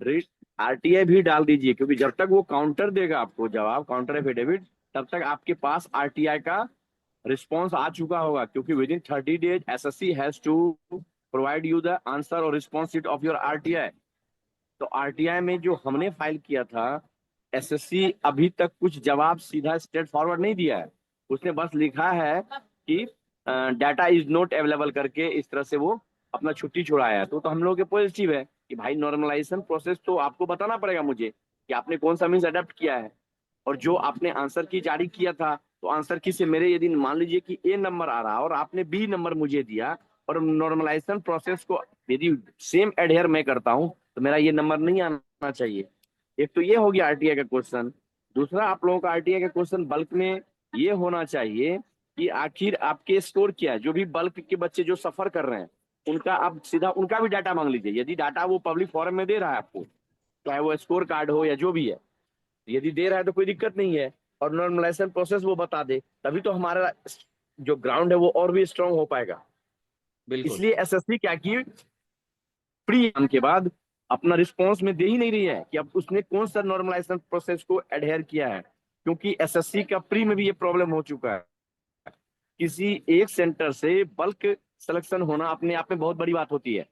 रिट आरटीआई भी डाल दीजिए, क्योंकि जब तक वो काउंटर देगा आपको जवाब काउंटर एफिडेविट तब तक आपके पास आरटीआई का रिस्पॉन्स आ चुका होगा, क्योंकि within 30 days SSC has to provide you the answer और response sheet of your RTI. तो आरटीआई में जो हमने फाइल किया था एसएससी अभी तक कुछ जवाब सीधा स्ट्रेट फॉरवर्ड नहीं दिया है, उसने बस लिखा है कि डाटा इज नॉट अवेलेबल करके इस तरह से वो अपना छुट्टी छुड़ाया है। तो हम लोग के पॉजिटिव है कि भाई नॉर्मलाइजेशन प्रोसेस तो आपको बताना पड़ेगा मुझे कि आपने कौन सा मीन्स अडेप्ट किया है, और जो आपने आंसर की जारी किया था तो आंसर की से मेरे यदि मान लीजिए कि ए नंबर आ रहा और आपने बी नंबर मुझे दिया और नॉर्मलाइजेशन प्रोसेस को यदि सेम एडहेयर मैं करता हूं तो मेरा ये नंबर नहीं आना चाहिए। एक तो ये हो गया आरटीआई का क्वेश्चन। दूसरा आप लोगों का आरटीआई का क्वेश्चन बल्क में ये होना चाहिए कि आखिर आपके स्कोर क्या है। जो भी बल्क के बच्चे जो सफर कर रहे हैं उनका आप सीधा उनका भी डाटा मांग लीजिए, यदि डाटा वो पब्लिक फोरम में दे रहा है आपको, चाहे वो स्कोर कार्ड हो या जो भी है, यदि दे रहा है तो कोई दिक्कत नहीं है और नॉर्मलाइजेशन प्रोसेस वो बता दे, तभी तो हमारा जो ग्राउंड है वो और भी स्ट्रांग हो पाएगा। बिल्कुल इसलिए एसएससी क्या की प्री एग्जाम के बाद अपना रिस्पॉन्स में दे ही नहीं रही है कि अब उसने कौन सा नॉर्मलाइजेशन प्रोसेस को एडहेयर किया है, क्योंकि एसएससी का प्री में भी ये प्रॉब्लम हो चुका है। किसी एक सेंटर से बल्क सिलेक्शन होना अपने आप में बहुत बड़ी बात होती है।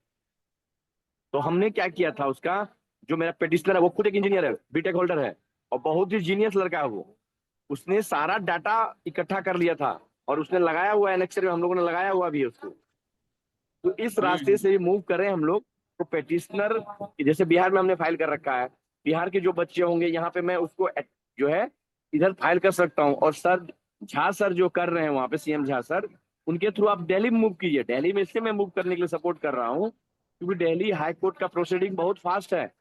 तो हमने क्या किया था, उसका जो मेरा पेटिशनर है वो खुद एक इंजीनियर है, बीटेक होल्डर है और बहुत ही जीनियस लड़का है वो, उसने सारा डाटा इकट्ठा कर लिया था और उसने लगाया हुआ है एनेक्सर में, हम लोगों ने लगाया हुआ भी है उसको। तो इस रास्ते से मूव करें हम लोग तो पेटिशनर जैसे बिहार में हमने फाइल कर रखा है, बिहार के जो बच्चे होंगे यहाँ पे मैं उसको जो है इधर फाइल कर सकता हूँ। और सर झा सर जो कर रहे हैं वहाँ पे सीएम झा सर, उनके थ्रू आप दिल्ली में मूव कीजिए। दिल्ली में इससे मैं मूव करने के लिए सपोर्ट कर रहा हूँ क्योंकि दिल्ली हाई कोर्ट का प्रोसीडिंग बहुत फास्ट है,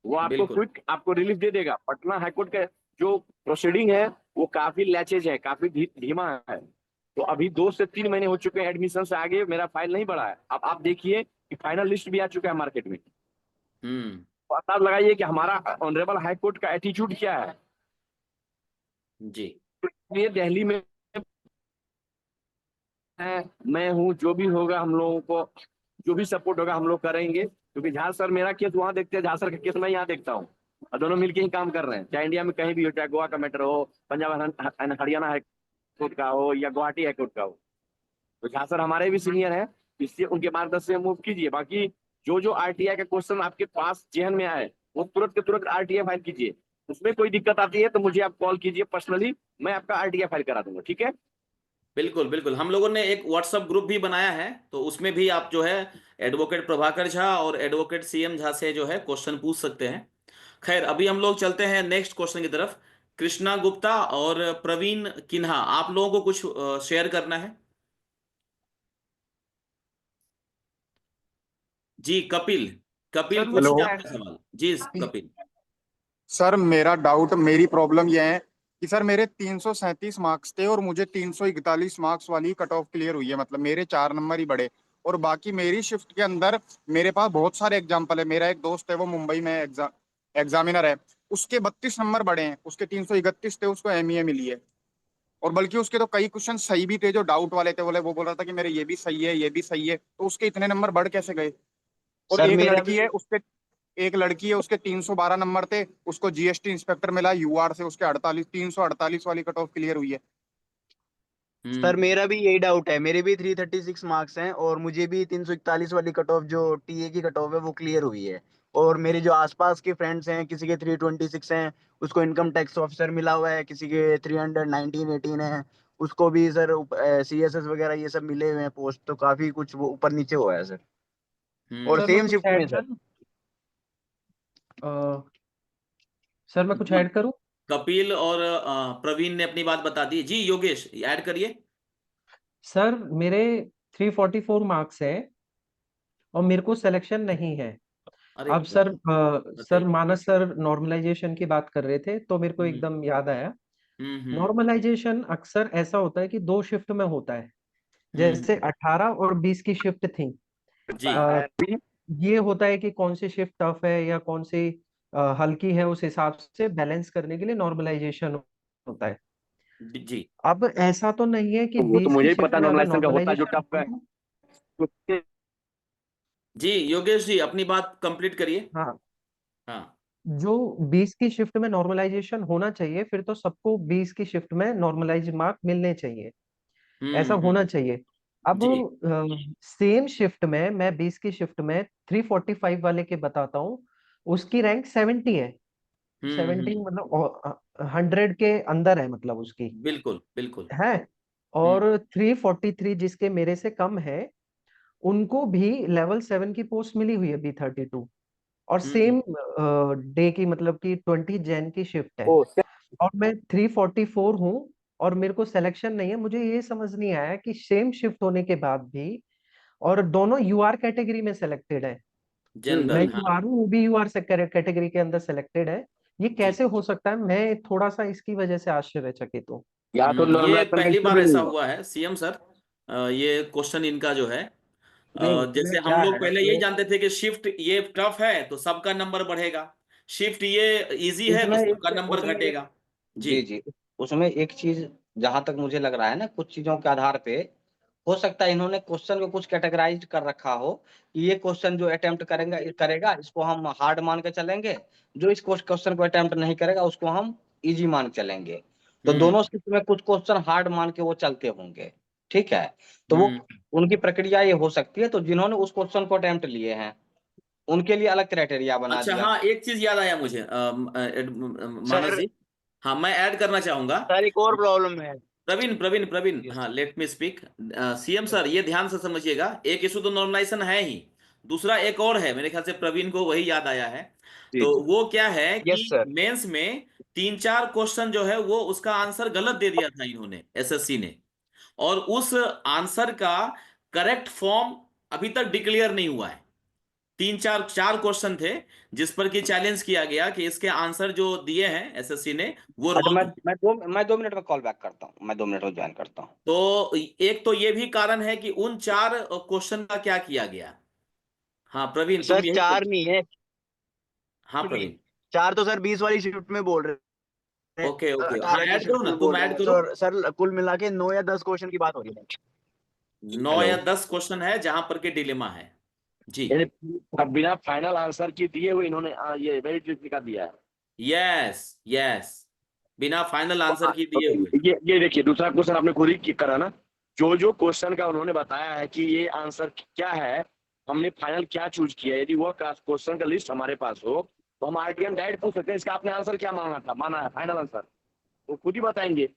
वो आपको बिल्कुल क्विक आपको रिलीफ दे देगा। पटना हाई कोर्ट का जो प्रोसीडिंग है वो काफी लैचेज है, काफी धीमा है। तो अभी 2 से 3 महीने हो चुके हैं एडमिशन से आगे मेरा फाइल नहीं बढ़ा है। अब आप देखिए कि फाइनल लिस्ट भी आ चुका है मार्केट में। तो अंदाज लगाइए कि हमारा ऑनरेबल हाई कोर्ट का एटीट्यूड क्या है। जी तो इसलिए दिल्ली में मैं हूँ, जो भी होगा हम लोगों को जो भी सपोर्ट होगा हम लोग करेंगे, क्योंकि झा सर मेरा केस वहां देखते हैं, झा सर का केस मैं यहाँ देखता हूँ और दोनों मिलके ही काम कर रहे हैं। चाहे इंडिया में कहीं भी हो, चाहे गोवा का मैटर हो, पंजाब हरियाणा हाई कोर्ट का हो या गुवाहाटी हाई कोर्ट का हो, तो झा सर हमारे भी सीनियर हैं, इससे उनके मार्गदर्शन से मूव कीजिए। बाकी जो आरटीआई का क्वेश्चन आपके पास जेहन में आए वो तुरंत के तुरंत आरटीआई फाइल कीजिए। उसमें कोई दिक्कत आती है तो मुझे आप कॉल कीजिए पर्सनली, मैं आपका आरटीआई फाइल करा दूंगा। ठीक है, बिल्कुल बिल्कुल। हम लोगों ने एक व्हाट्सएप ग्रुप भी बनाया है, तो उसमें भी आप जो है एडवोकेट प्रभाकर झा और एडवोकेट सीएम झा से जो है क्वेश्चन पूछ सकते हैं। खैर अभी हम लोग चलते हैं नेक्स्ट क्वेश्चन की तरफ। कृष्णा गुप्ता और प्रवीण किन्हा, आप लोगों को कुछ शेयर करना है? जी कपिल, कपिल सर मैं पूछिए कुछ आपका ऐड सवाल। जी कपिल। सर मेरा डाउट मेरी प्रॉब्लम यह है कि सर मेरे 337 मार्क्स थे और मुझे 341 मार्क्स वाली कट ऑफ क्लियर हुई है, मतलब मेरे 4 नंबर ही बढ़े। और बाकी मेरी शिफ्ट के अंदर मेरे पास बहुत सारे एग्जाम्पल है। मेरा एक दोस्त है वो मुंबई में एग्जामिनर है, उसके 32 नंबर बढ़े हैं, उसके 331 थे, उसको एमईए मिली है। और बल्कि उसके तो कई क्वेश्चन सही भी थे जो डाउट वाले थे, बोले वो बोल रहा था कि मेरे ये भी सही है ये भी सही है, तो उसके इतने नंबर बढ़ कैसे गए। और सर एक मेरा लड़की भी है उसके एक लड़की है उसके 312 नंबर थे, उसको जीएसटी इंस्पेक्टर मिला यूआर से, उसके 348 वाली कट ऑफ क्लियर हुई है। सर मेरा भी यही डाउट है, मेरे भी 336 मार्क्स हैं और मुझे भी 341 वाली कट ऑफ जो टीए की कट ऑफ है वो क्लियर हुई है। और मेरे जो आसपास के फ्रेंड्स हैं किसी के 326 हैं, उसको इनकम टैक्स ऑफिसर मिला हुआ है, किसी के 319-18 है, उसको भी सर सीएसएस वगैरह ये सब मिले हुए हैं पोस्ट, तो काफी कुछ वो ऊपर नीचे हुआ है सर। और सर मैं सेम कुछ शिफ्ट में ऐड सर। करूं? सर मैं कुछ ऐड करूं? कपिल और प्रवीण ने अपनी बात बता दी। जी योगेश ऐड करिए। सर मेरे 344 मार्क्स है और मेरे को सिलेक्शन नहीं है। अरे अब वाह, सर बताइए। मानस सर नॉर्मलाइजेशन की बात कर रहे थे तो मेरे को हम्म एकदम याद आया। हम्म नॉर्मलाइजेशन अक्सर ऐसा होता है कि 2 शिफ्ट में होता है। हम्म, जैसे 18 और 20 की शिफ्ट थी। जी अ, ये होता है कि कौन सी शिफ्ट टफ है या कौन सी हल्की है, उस हिसाब से बैलेंस करने के लिए नॉर्मलाइजेशन होता है। जी अब ऐसा तो नहीं है कि वो तो 20 की मुझे ही शिफ्ट पता में अगर नॉर्मलाइजेशन का होता है जो टफ है। नॉर्मलाइजेशन, जी योगेश जी अपनी बात कंप्लीट करिए। हाँ, हाँ जो 20 की शिफ्ट में नॉर्मलाइजेशन होना चाहिए, फिर तो सबको 20 की शिफ्ट में नॉर्मलाइज मार्क मिलने चाहिए, ऐसा होना चाहिए। अब जी सेम शिफ्ट में मैं 20 की शिफ्ट में 345 वाले के बताता हूँ, उसकी रैंक 70 है। 70 मतलब 100 के अंदर है, मतलब उसकी बिल्कुल बिल्कुल। है। और 343 जिसके मेरे से कम है, उनको भी लेवल 7 की पोस्ट मिली हुई है B32, और सेम डे की, मतलब कि 20 जैन की शिफ्ट है। ओ और मैं 344 हूँ, और मेरे को सिलेक्शन नहीं है। मुझे ये समझ नहीं आया कि सेम शिफ्ट होने के बाद भी, और दोनों यूआर कैटेगरी में सिलेक्टेड है, मैं जनरल हाँ यूआर हूँ, वो भी यूआर कैटेगरी के अंदर सिलेक्टेड है। ये जी। कैसे हो सकता है? मैं थोड़ा सा इसकी वजह से आश्चर्यचकित हूँ। या तो ये नॉर्मलाइजेशन का पहली इशू बार भी नहीं ऐसा हुआ। हुआ है सीएम सर। ये क्वेश्चन इनका जो है नहीं इसमें जैसे हम क्या लोग है पहले कि यही जानते थे कि शिफ्ट ये टफ है तो सबका नंबर बढ़ेगा, शिफ्ट ये इजी है तो उसमें सबका एक नंबर उसमें एक घटेगा। जी जी जी, उसमें एक चीज जहां तक मुझे लग रहा है ना, कुछ चीजों के आधार पे हो सकता है इन्होंने क्वेश्चन को कुछ कैटेगराइज कर रखा हो कि ये क्वेश्चन जो अटेम्प्ट करेंगे करेगा इसको हम हार्ड मान के चलेंगे, जो इस क्वेश्चन को अटेम्प्ट नहीं करेगा उसको हम इजी मान के चलेंगे। तो हम्म दोनों शिफ्ट में कुछ क्वेश्चन हार्ड मान के वो चलते होंगे, ठीक है। तो वो हम्म उनकी प्रक्रिया ये हो सकती है। तो जिन्होंने उस क्वेश्चन को अटेम्प्ट लिए हैं उनके लिए अलग क्राइटेरिया बना अच्छा दिया। हाँ एक चीज याद आया मुझे मानस सर जी। हाँ मैं ऐड करना चाहूंगा। सर एक और प्रॉब्लम है। प्रवीण प्रवीण प्रवीण यस हाँ let me speak. CM sir ये ध्यान से समझिएगा, एक इशू तो नॉर्मलाइजेशन है ही, दूसरा एक और है, मेरे ख्याल से प्रवीण को वही याद आया है। जी तो जी वो क्या है यस कि सर। मेंस में 3-4 क्वेश्चन जो है वो उसका आंसर गलत दे दिया था इन्होंने एसएससी ने, और उस आंसर का करेक्ट फॉर्म अभी तक डिक्लेयर नहीं हुआ है। 3-4 क्वेश्चन थे जिस पर कि चैलेंज किया गया कि इसके आंसर जो दिए हैं एसएससी ने वो अच्छा, रॉन्ग है। मैं 2 मिनट में कॉल बैक करता हूँ, मैं 2 मिनट में ज्वाइन करता हूँ। तो एक तो ये भी कारण है कि उन 4 क्वेश्चन का क्या किया गया। हाँ प्रवीण सर तुम यही चार बोल। नहीं है, हाँ प्रवीण। चार तो सर 20 वाली शिफ्ट में बोल रहे हैं, ओके ओके हाँ 18 की ऐड करो शिफ्ट ना, में तुम बोल रहे ऐड हैं करो। सर। सर कुल मिला के 9 या 10 क्वेश्चन की बात हो रही है। 9 हेलो या 10 क्वेश्चन है जहां पर के डिलेमा है। जी यानी बिना फाइनल आंसर की दिए हुए इन्होंने ये वेरी ट्रिकी का दिया है। यस यस, बिना फाइनल तो आंसर की दिए हुए। ये देखिए दूसरा क्वेश्चन आपने खुद ही करा ना, जो जो क्वेश्चन का उन्होंने बताया है कि ये आंसर क्या है, हमने फाइनल क्या चूज किया, यदि वह क्वेश्चन का लिस्ट हमारे पास हो तो हम आरटीएम डायरेक्ट पूछ सकते हैं इसका आपने आंसर क्या माना है फाइनल आंसर, वो खुद ही बताएंगे।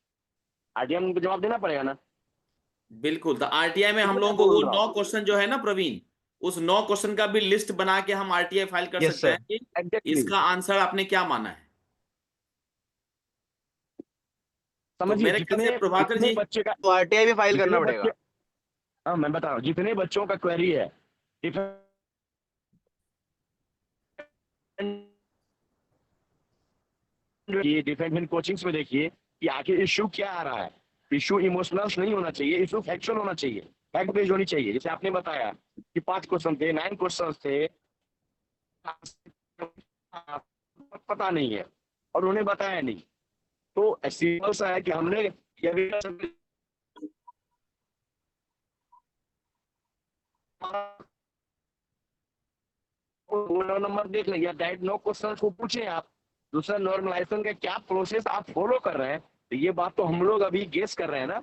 आरटीएम को जवाब देना पड़ेगा ना। बिल्कुल, तो आरटीआई में हम इसलिए मैं लोगों को वो बोल रहा 9 हूँ क्वेश्चन जो है ना प्रवीण, उस 9 क्वेश्चन का भी लिस्ट बना के हम आरटीआई फाइल कर यस सकते हैं सर। कि एग्जैक्टली। इसका आंसर आपने क्या माना है। तो समझिए मेरे ख्याल से जितने प्रभाकर जितने जी। बच्चे का तो आरटीआई भी फाइल जितने करना बच्चे पड़ेगा। हाँ मैं बता रहा हूँ जितने बच्चों का क्वेरी है डिफेंस कोचिंग्स में देखिए कि आखिर इशू क्या आ रहा है। इशू इमोशनल नहीं होना चाहिए, इशू फैक्चुअल होना चाहिए, फैक्ट बेस्ड होनी चाहिए। जैसे आपने बताया कि 5 क्वेश्चन थे, 9 क्वेश्चन थे, पता नहीं है और उन्हें बताया नहीं। तो सिंपल सा है कि हमने ये भी वो नंबर देख लेंगे, डायरेक्ट 9 क्वेश्चन को पूछे आप। दूसरा नॉर्मलाइजेशन का क्या प्रोसेस आप फॉलो कर रहे हैं, तो ये बात तो हम लोग अभी गेस कर रहे हैं ना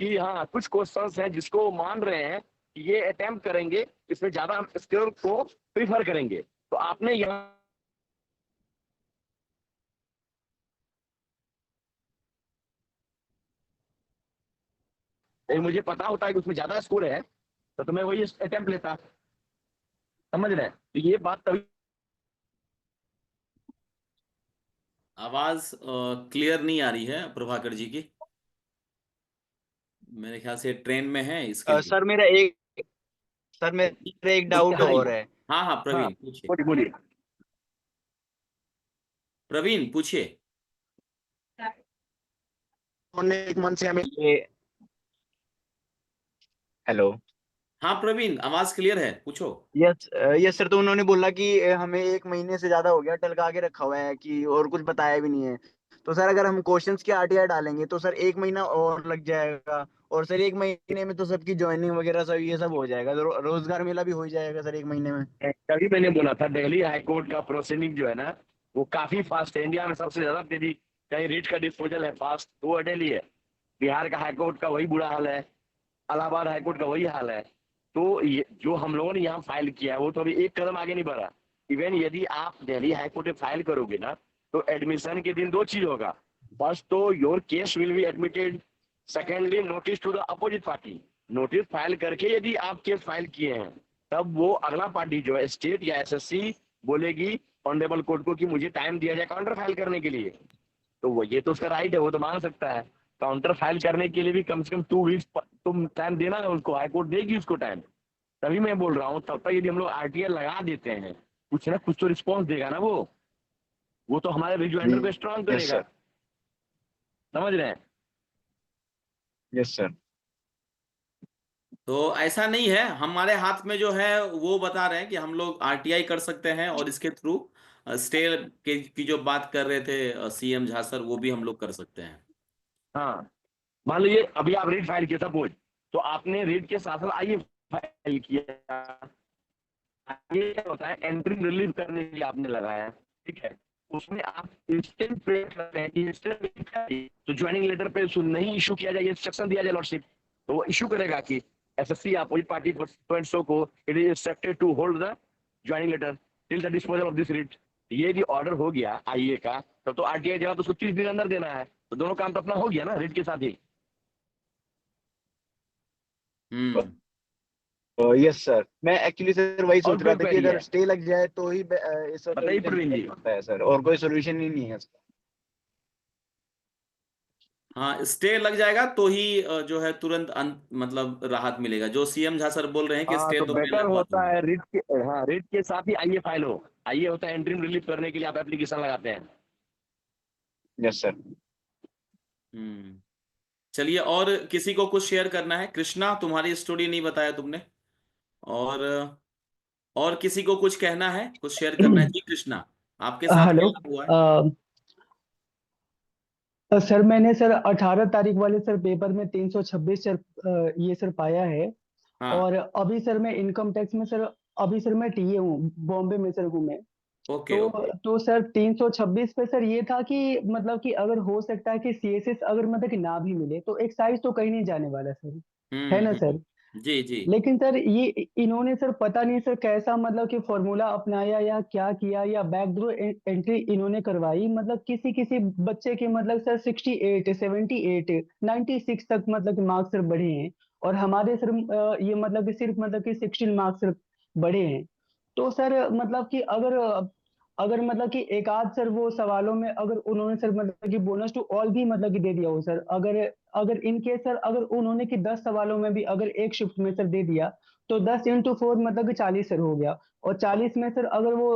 कि हाँ कुछ क्वेश्चंस हैं जिसको मान रहे हैं कि ये अटेम्प्ट करेंगे, इसमें ज्यादा हम स्किल को प्रीफर करेंगे। तो आपने यहाँ मुझे पता होता है कि उसमें ज्यादा स्कोर है तो मैं वही अटेम्प्ट लेता। समझ रहे हैं, तो ये बात तभी आवाज क्लियर नहीं आ रही है प्रभाकर जी की, मेरे ख्याल से ट्रेन में है इसके लिए। सर मेरा एक मुझे डाउट आ रही और है। है। हाँ हाँ हाँ प्रवीण पूछिए। बोलिए बोलिए। प्रवीण पूछिए। उन्होंने एक मन से हमें ये हेलो हाँ प्रवीण, आवाज क्लियर है, पूछो। यस यस सर, तो उन्होंने बोला कि हमें 1 महीने से ज्यादा हो गया टलका के रखा हुआ है कि, और कुछ बताया भी नहीं है। तो सर अगर हम क्वेश्चंस के आरटीआई डालेंगे तो सर 1 महीना और लग जाएगा, और सर 1 महीने में तो सबकी ज्वाइनिंग वगैरह सब ये सब हो जाएगा, तो रोजगार मेला भी हो जाएगा सर 1 महीने में। तभी मैंने बोला था दिल्ली हाईकोर्ट का प्रोसीडिंग जो है ना वो काफी फास्ट है। इंडिया में सबसे ज्यादा तेजी, कहीं रीट का डिस्पोजल है फास्ट तो वो दिल्ली है। बिहार का हाईकोर्ट का वही बुरा हाल है, इलाहाबाद हाईकोर्ट का वही हाल है। तो ये जो हम लोगों ने यहाँ फाइल किया है वो तो अभी एक कदम आगे नहीं बढ़ा। इवन यदि आप दिल्ली हाईकोर्ट में फाइल करोगे ना तो एडमिशन के दिन 2 चीज होगा। फर्स्ट तो your case will be admitted, secondly notice to the opposite party. Notice file करके यदि आप केस फाइल किए हैं तब वो अगला पार्टी जो है स्टेट या एसएससी बोलेगी ऑनरेबल कोर्ट को कि मुझे टाइम दिया जाए काउंटर फाइल करने के लिए। तो वो ये तो उसका राइट है, वो तो मांग सकता है। काउंटर फाइल करने के लिए भी कम से कम 2 वीक्स तुम टाइम देना है उसको, हाईकोर्ट देगी उसको टाइम। तभी मैं बोल रहा हूँ तब तक यदि हम लोग आरटीआई लगा देते हैं कुछ ना कुछ तो रिस्पॉन्स देगा ना वो तो हमारे रिज्वाइंडर को स्ट्रॉन्ग यस करेगा। सर। समझ रहे हैं? Yes sir. तो ऐसा नहीं है, हमारे हाथ में जो है वो बता रहे हैं कि हम लोग आरटीआई कर सकते हैं, और इसके थ्रू स्टे की जो बात कर रहे थे सीएम झा सर, वो भी हम लोग कर सकते हैं। हाँ, मान लीजिए अभी आप रीड फाइल किया सपोज, तो आपने रीड के साथ साथ आइए फाइल किया, ये क्या होता है एंट्री रिलीज करने के लिए आपने लगाया, ठीक है। उसमें आप इंस्टेंट प्रेस कर रहे हैं कि इंस्टेंट तो ज्वाइनिंग लेटर पे नहीं इशू किया जाए, इंस्ट्रक्शन दिया जाए लॉर्डशिप, तो वो इशू करेगा कि एसएससी अपोजिट पार्टी सो को it is instructed to hold the joining letter till the disposal of this writ. ये भी ऑर्डर हो गया आईए का, तब तो आरटीआई जवाब तो उसको 30 दिन अंदर देना है, तो दोनों काम तो अपना हो गया ना रिट के साथ ही। यस सर, मैं एक्चुअली सर वही और सोच रहा कोई था कि query अगर है? स्टे लग जाए तो ही इस बताइए प्रवीण जी। होता है सर, और कोई सोल्यूशन ही नहीं है सर। हाँ, स्टे लग जाएगा तो ही जो है तुरंत मतलब राहत मिलेगा। जो सीएम झा सर बोल रहे हैं कि हाँ स्टे तो तो पहले बेटर हुआ होता था। है रिट के, हाँ रिट के साथ ही आईए फाइल हो। आईए होता है एंट्री रिलीफ करने के लिए आप एप्लीकेशन लगाते हैं। Yes sir. चलिए, और किसी को कुछ शेयर करना है? कृष्णा, तुम्हारी स्टोरी नहीं बताया तुमने। और किसी को कुछ कहना है, कुछ शेयर करना है? जी कृष्णा, आपके साथ हेलो। क्या हुआ है? सर मैंने सर 18 तारीख वाले सर पेपर में 326 सर ये सर पाया है। हाँ। और अभी सर मैं इनकम टैक्स में सर, अभी सर मैं टीए हूँ, बॉम्बे में सर हूँ मैं। ओके तो ओके। तो सर 326 पे सर ये था कि मतलब कि अगर हो सकता है कि सीएसएस अगर मतलब कि ना भी मिले तो एक्साइज तो कहीं नहीं जाने वाला सर, है ना सर। जी जी। लेकिन सर ये इन्होंने सर पता नहीं सर कैसा मतलब कि फॉर्मूला अपनाया या क्या किया या बैकडोर एंट्री इन्होंने करवाई, मतलब किसी किसी बच्चे के मतलब सर 68 78 96 तक मतलब कि मार्क्स सर बढ़े हैं, और हमारे सर ये मतलब कि सिर्फ मतलब कि 16 मार्क्स सर बढ़े हैं। तो सर मतलब कि अगर अगर मतलब कि एक आध सर वो सवालों में अगर उन्होंने सर मतलब कि बोनस टू ऑल भी मतलब कि दे दिया हो सर, अगर अगर इन केस सर अगर उन्होंने कि 10 सवालों में भी अगर एक शिफ्ट में सर दे दिया तो 10 × 4 मतलब कि 40 सर हो गया, और 40 में सर अगर वो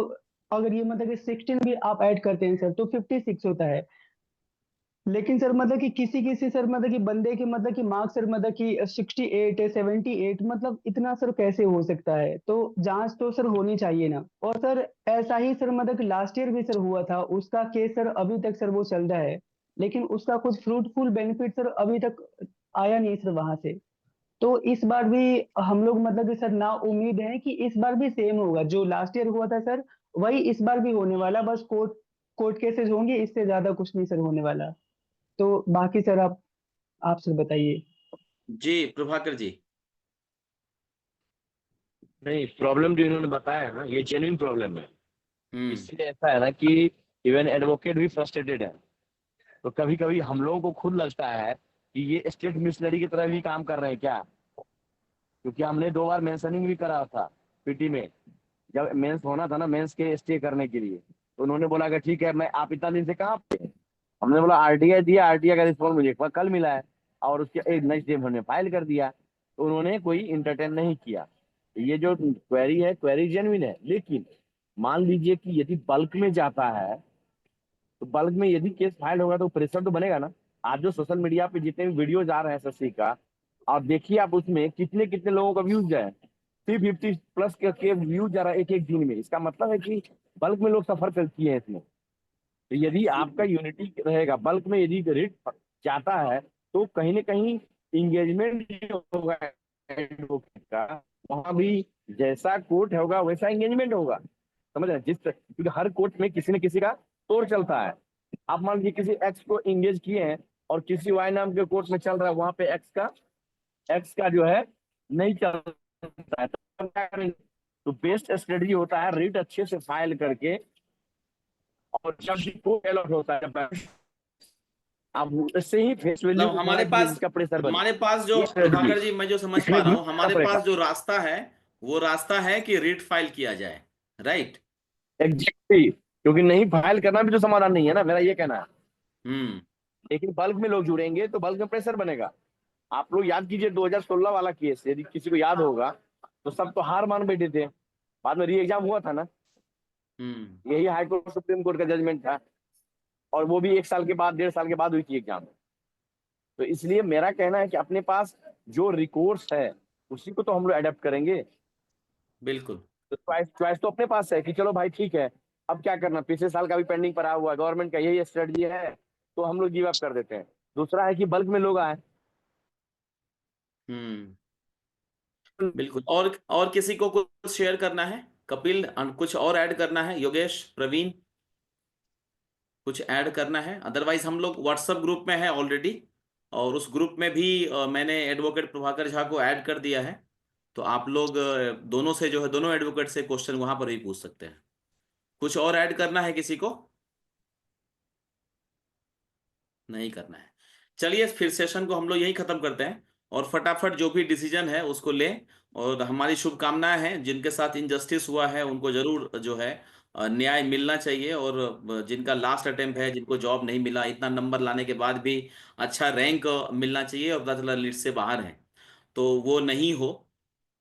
अगर ये मतलब कि 16 भी आप ऐड करते हैं सर तो 56 होता है। लेकिन सर मतलब कि किसी किसी सर मतलब कि बंदे के मतलब कि मार्क्स सर मतलब कि 68 78 मतलब इतना सर कैसे हो सकता है? तो जांच तो सर होनी चाहिए ना। और सर ऐसा ही सर मतलब कि लास्ट ईयर भी सर हुआ था, उसका केस सर अभी तक सर वो चल रहा है, लेकिन उसका कुछ फ्रूटफुल बेनिफिट सर अभी तक आया नहीं सर वहां से। तो इस बार भी हम लोग मतलब कि सर ना उम्मीद है कि इस बार भी सेम होगा, जो लास्ट ईयर हुआ था सर वही इस बार भी होने वाला, बस कोर्ट कोर्ट केसेस होंगे, इससे ज्यादा कुछ नहीं सर होने वाला। तो बाकी सर आप सर बताइए। जी प्रभाकर जी। नहीं, प्रॉब्लम जो इन्होंने बताया है ना ये जेन्युइन प्रॉब्लम है। हम्म इसलिए ऐसा है ना कि इवन एडवोकेट भी फ्रस्ट्रेटेड है। तो कभी कभी हम लोगों को खुद लगता है कि ये स्टेट मिशनरी की तरह भी काम कर रहे हैं क्या, क्योंकि हमने 2 बार मेंशनिंग भी करा था पीटी में। जब मेंस होना था ना, मेंस के स्टे करने के लिए, तो उन्होंने बोला कि ठीक है, मैं आप इतना दिन से कहाँ पे? हमने बोला आरटीआई दिया, आरटीआई का रिस्पॉन्स मुझे कल मिला है, और उसके एक नेक्स्ट डे हमने फाइल कर दिया, तो उन्होंने कोई इंटरटेन नहीं किया। ये जो क्वेरी है क्वेरी जेन्युइन है, लेकिन मान लीजिए कि यदि बल्क में जाता है तो बल्क में यदि केस फाइल होगा तो प्रेशर तो बनेगा ना। आज जो सोशल मीडिया पे जितने भी वीडियोज आ रहे हैं एसएससी का, आप देखिए, आप उसमें कितने कितने लोगों का व्यूज है, 350 प्लस के व्यूज जा रहा है एक दिन में। इसका मतलब है कि बल्क में लोग सफर करती है इसमें। तो यदि आपका यूनिटी रहेगा, बल्क में यदि रेट जाता है, तो कहीं ना कहीं इंगेजमेंट होगा एडवोकेट का, वहां भी जैसा कोर्ट होगा वैसा एंगेजमेंट होगा। समझ रहे हैं? क्योंकि हर कोर्ट में किसी न किसी का तोड़ चलता है। आप मान लीजिए किसी एक्स को एंगेज किए हैं और किसी वाई नाम के कोर्ट में चल रहा है, वहां पे एक्स का जो है नहीं चलता है, तो क्या करेंगे? तो बेस्ट स्ट्रेटजी होता है रेट अच्छे से फाइल करके, और जब को अलॉट होता है आप उससे ही फेस वैल्यू मतलब हमारे पास जो प्रभाकर जी, मैं जो समझ पा रहा हूँ, हमारे पास जो रास्ता है वो रास्ता है कि रिट फाइल किया जाए, राइट? एग्जैक्टली, क्योंकि नहीं फाइल करना भी तो समाधान नहीं है ना, मेरा ये कहना है। हम्म। लेकिन बल्क में लोग जुड़ेंगे तो बल्क में प्रेशर बनेगा। आप लोग याद कीजिए 2016 वाला केस, यदि किसी को याद होगा, तो सब तो हार मान बैठे थे, बाद में री एग्जाम हुआ था ना। यही हाई कोर्ट सुप्रीम कोर्ट का जजमेंट था, और वो भी 1 साल के बाद 1.5 साल के बाद हुई थी एग्जाम। तो इसलिए मेरा कहना है कि अपने पास जो रिकोर्स है उसी को तो हम लोग अडेप्ट करेंगे। बिल्कुल। तो चॉइस तो अपने पास है कि चलो भाई ठीक है, अब क्या करना, पिछले साल का भी पेंडिंग पड़ा हुआ है, गवर्नमेंट का यही स्ट्रेटजी है, तो हम लोग गिव अप कर देते हैं। दूसरा है कि बल्क में लोग आए। बिल्कुल। और किसी को कुछ शेयर करना है? कपिल, कुछ और ऐड करना है? योगेश, प्रवीण, कुछ ऐड करना है? अदरवाइज हम लोग व्हाट्सएप ग्रुप में है ऑलरेडी, और उस ग्रुप में भी मैंने एडवोकेट प्रभाकर झा को ऐड कर दिया है, तो आप लोग दोनों से जो है, दोनों एडवोकेट से क्वेश्चन वहां पर भी पूछ सकते हैं। कुछ और ऐड करना है किसी को? नहीं करना है। चलिए फिर सेशन को हम लोग यही खत्म करते हैं, और फटाफट जो भी डिसीजन है उसको लें, और हमारी शुभकामनाएं हैं। जिनके साथ इनजस्टिस हुआ है उनको जरूर जो है न्याय मिलना चाहिए, और जिनका लास्ट अटेम्प्ट है, जिनको जॉब नहीं मिला, इतना नंबर लाने के बाद भी अच्छा रैंक मिलना चाहिए, और पता चला लिस्ट से बाहर है, तो वो नहीं हो।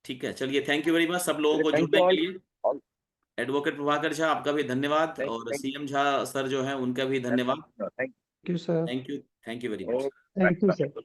ठीक है, चलिए, थैंक यू वेरी मच सब लोगों को थैंक जुड़ने यू के ऑल। लिए। एडवोकेट प्रभाकर झा, आपका भी धन्यवाद, और सीएम झा सर जो है उनका भी धन्यवाद। Thank you sir. Thank you very much. Thank you sir.